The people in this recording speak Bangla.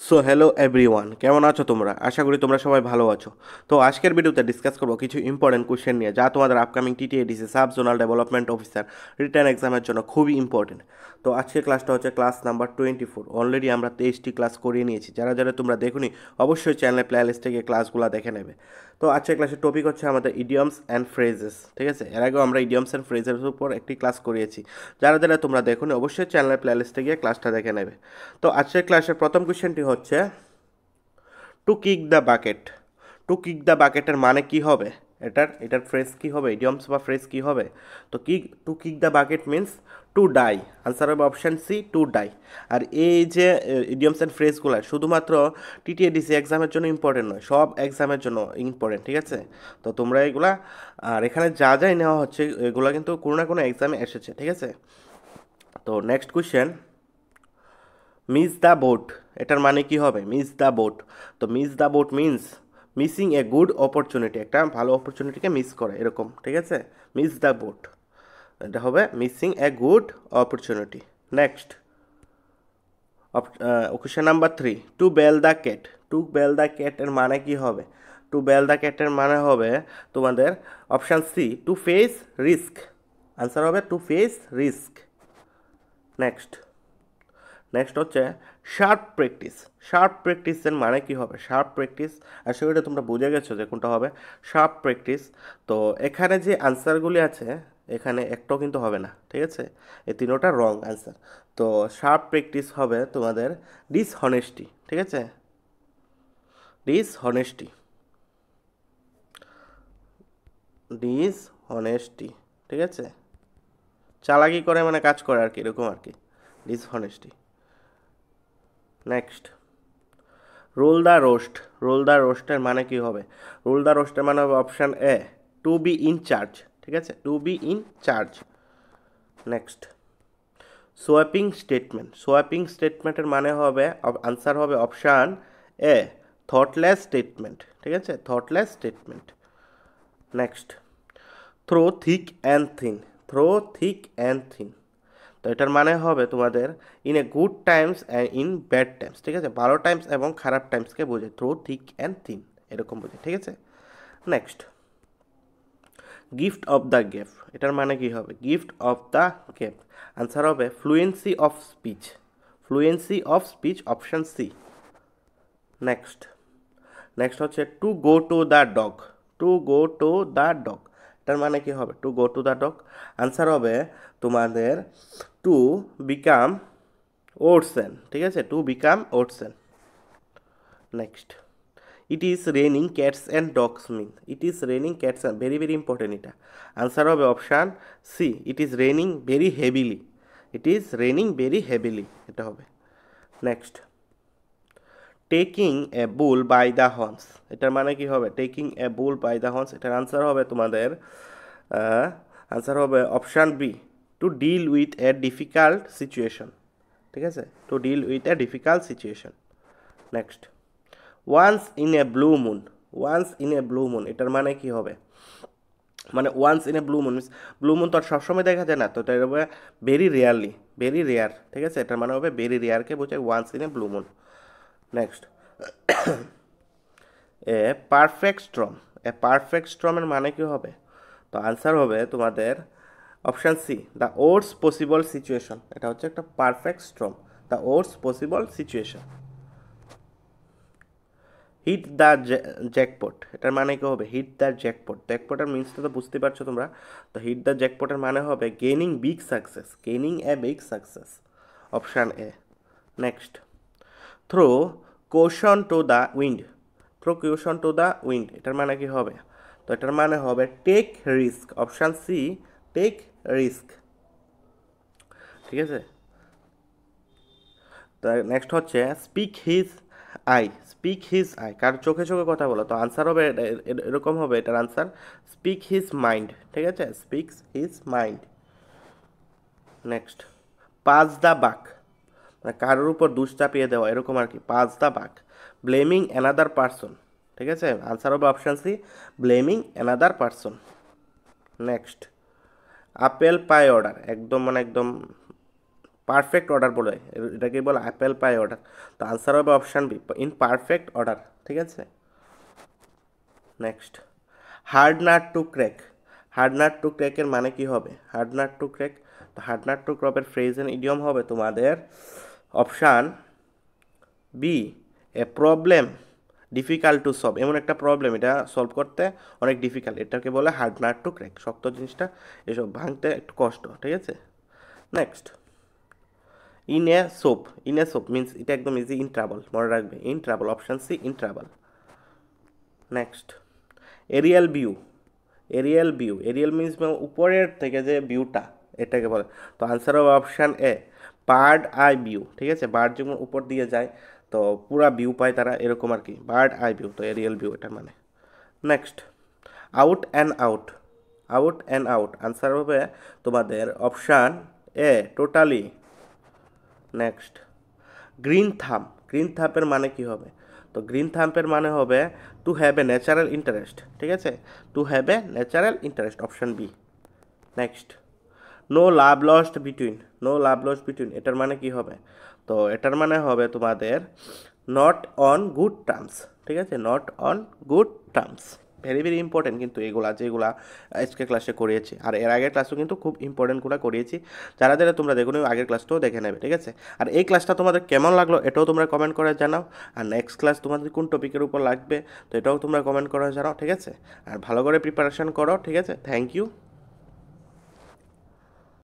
সো হ্যালো এভরিওয়ান, কেমন আছো তোমরা? আশা করি তোমরা সবাই ভালো আছো। তো আজকের ভিডিওতে ডিসকাস করবো কিছু ইম্পর্টেন্ট কোশ্চেন নিয়ে, যা তোমাদের upcoming TTADC sub zonal development officer return এক্সামের জন্য খুবই ইম্পর্টেন্ট। তো আজকের ক্লাসটা হচ্ছে ক্লাস নাম্বার 24। অলরেডি আমরা 23টি ক্লাস করিয়ে নিয়েছি। যারা যারা তোমরা দেখোনি অবশ্যই চ্যানেলে প্লেলিস্ট থেকে ক্লাসগুলো দেখে নেবে। তো আজকের ক্লাসের টপিক হচ্ছে আমাদের ইডিয়মস অ্যান্ড ফ্রেজেস। ঠিক আছে, এর আগেও আমরা ইডিয়মস অ্যান্ড ফ্রেজের উপর একটি ক্লাস করিয়েছি। যারা যারা তোমরা দেখোনি অবশ্যই চ্যানেলের প্লেলিস্টে গিয়ে ক্লাসটা দেখে নেবে। তো আজকের ক্লাসের প্রথম কোশ্চেনটি হচ্ছে to kick the bucket. To kick the বাকেটের মানে কি হবে? এটার ফ্রেজ কি হবে, ইডিয়মস বা ফ্রেজ কি হবে? তো to kick the bucket means to die. Answer হবে অপশান সি, টু ডাই। আর এই যে ইডিয়মস অ্যান্ড ফ্রেজগুলো শুধুমাত্র টিটিএডিসি এক্সামের জন্য ইম্পর্টেন্ট নয়, সব এক্সামের জন্য ইম্পর্টেন্ট। ঠিক আছে, তো তোমরা এগুলা, আর এখানে যা যাই নেওয়া হচ্ছে এগুলো কিন্তু কোনো না কোনো এক্সামে এসেছে। ঠিক আছে, তো next question, miss the boat, এটার মানে কি হবে? Miss the boat. তো miss the boat means missing a good opportunity, একটা ভালো অপরচুনিটিকে মিস করে এরকম। ঠিক আছে, মিস দ্য বোট, এটা হবে missing a good opportunity. Next question number 3, to bell the cat. To bell the ক্যাটের মানে কি হবে? টু বেল দ্য ক্যাটের মানে হবে তোমাদের option C, to face risk. Answer হবে to face risk. Next next হচ্ছে শার্প প্র্যাকটিস। শার্প প্র্যাকটিসের মানে কি হবে? শার্প প্র্যাকটিস, আর সেটা তোমরা বুঝে গেছো যে কোনটা হবে শার্প প্র্যাকটিস। তো এখানে যে আনসারগুলি আছে এখানে একটাও কিন্তু হবে না। ঠিক আছে, এই তিনোটা রং আনসার। তো শার্প প্র্যাকটিস হবে তোমাদের ডিসহনেস্টি। ঠিক আছে, ডিসহনেস্টি, ডিসহনেস্টি। ঠিক আছে, চালাকি করে মানে কাজ করে আর কি, এরকম আর কি, dishonesty. Next, roll the roost. Roll the রোস্টের মানে কি হবে? রোল দ্য রোস্টের মানে হবে option A, to be in charge. ঠিক আছে, to be in charge. Next, swapping statement. Swapping স্টেটমেন্টের মানে হবে, আনসার হবে অপশান এ, থটলেস স্টেটমেন্ট। ঠিক আছে, thoughtless statement. Next, through thick and thin. Through thick and thin, তো এটার মানে হবে তোমাদের in a good times and in bad times. ঠিক আছে, ভালো টাইমস এবং খারাপ টাইমসকে বোঝে, থ্রু থিক অ্যান্ড থিন এরকম বোঝে। ঠিক আছে, next, gift of the gift, এটার মানে কি হবে? Gift of the gift, answer হবে fluency of speech. Fluency of speech, option C. Next next হচ্ছে to go to the dog. To go to the dog, এটার মানে কি হবে? To go to the dog, answer হবে তোমাদের টু বিকাম ওটসেন। ঠিক আছে, টু বিকাম ওটসেন। Next, it is raining cats and dogs mean. It is raining cats and, very very important এটা। আনসার হবে option C, it is raining very heavily. It is raining very heavily, এটা হবে। Next, taking a bull by the horns, এটার মানে কি হবে? Taking a bull by the horns, এটার আনসার হবে তোমাদের আনসার হবে option B, to deal with a difficult situation. ঠিক আছে, to deal with a difficult situation. Next, once in a blue moon. Once in a blue moon, এটার মানে কি হবে? মানে once in a blue moon means, blue moon তো আর সবসময় দেখা যায় না, তো এটা হবে ভেরি রেয়ারলি, ভেরি রেয়ার। ঠিক আছে, এটার মানে হবে ভেরি রেয়ারকে বোঝায় once in a blue moon. Next, a perfect storm. A perfect স্ট্রমের মানে কি হবে? তো আনসার হবে তোমাদের option C, the worse possible situation. এটা হচ্ছে একটা perfect storm, the worse possible situation. Hit the jackpot, এটার মানে কি হবে? Hit the jackpot. জ্যাকপটের মিনসটা তো বুঝতে পারছো তোমরা। তো হিট দ্য জ্যাকপটের মানে হবে gaining big success, gaining a big success, option A. Next, throw caution to the wind. Throw caution to the wind, এটার মানে কি হবে? তো এটার মানে হবে take risk, option C, take risk. ঠিক আছে, তো নেক্সট হচ্ছে speak his eye. Speak his eye, কার চোখে চোখে কথা বলো? তো আনসার হবে এরকম হবে, এটার আনসার স্পিক হিজ মাইন্ড। ঠিক আছে, speaks his mind. Next, pass the বাক, মানে কারোর উপর দোষ চাপিয়ে দেওয়া এরকম আর কি, pass the buck. Blaming another person. ঠিক আছে, আনসার হবে option C, blaming another person. Next, apple pie order, একদম মানে একদম পারফেক্ট অর্ডার বলে, এটাকে বলে অ্যাপেল পাই অর্ডার। তো আনসার হবে option B, in perfect order. ঠিক আছে, next, hard nut to crack. Hard nut to ক্র্যাকের মানে কি হবে? হার্ড নাট টু ক্র্যাক, তো হার্ড নাট টু ক্রপের ফ্রেজ এন্ড ইডিয়ম হবে তোমাদের option B, a problem difficult to solve. এমন একটা প্রবলেম, এটা সলভ করতে অনেক ডিফিকাল্ট, এটাকে বলে হার্ড নাট টু ক্র্যাক। শক্ত জিনিসটা এসব ভাঙতে একটু কষ্ট। ঠিক আছে, next, in a soap. In a soap means এটা একদম ইজি, ইন ট্রাবল, মনে রাখবে, in trouble, option C, in trouble. Next, aerial view. Aerial view, aerial means উপরের থেকে যে ভিউটা, এটাকে বলে। তো আনসার হবে option A, bird eye view. ঠিক আছে, বার্ড যখন উপর দিয়ে যায় তো পুরা ভিউ পায় তারা, এরকম আর কি, বার্ড আই ভিউ, তো এরিয়াল ভিউ এটার মানে। Next, out and out. Out and out, answer হবে তোমাদের option A, totally. Next, green thumb. Green থাম্পের মানে কি হবে? তো গ্রিন থাম্পের মানে হবে to have a natural interest. ঠিক আছে, to have a natural interest, option B. Next, no love lost between. No love lost between, এটার মানে কি হবে? তো এটার মানে হবে তোমাদের নট অন গুড টার্মস। ঠিক আছে, not on good terms, very very important কিন্তু এগুলা, যেগুলা আজকে ক্লাসে করিয়েছি, আর এর আগের ক্লাসও কিন্তু খুব ইম্পর্টেন্টগুলো করিয়েছি। যারা যারা তোমরা দেখো আগের ক্লাসটাও দেখে নেবে। ঠিক আছে, আর এই ক্লাসটা তোমাদের কেমন লাগলো এটাও তোমরা কমেন্ট করে জানাও, আর নেক্সট ক্লাস তোমাদের কোন টপিকের উপর লাগবে তো এটাও তোমরা কমেন্ট করে জানাও। ঠিক আছে, আর ভালো করে প্রিপারেশন করো। ঠিক আছে, থ্যাংক ইউ।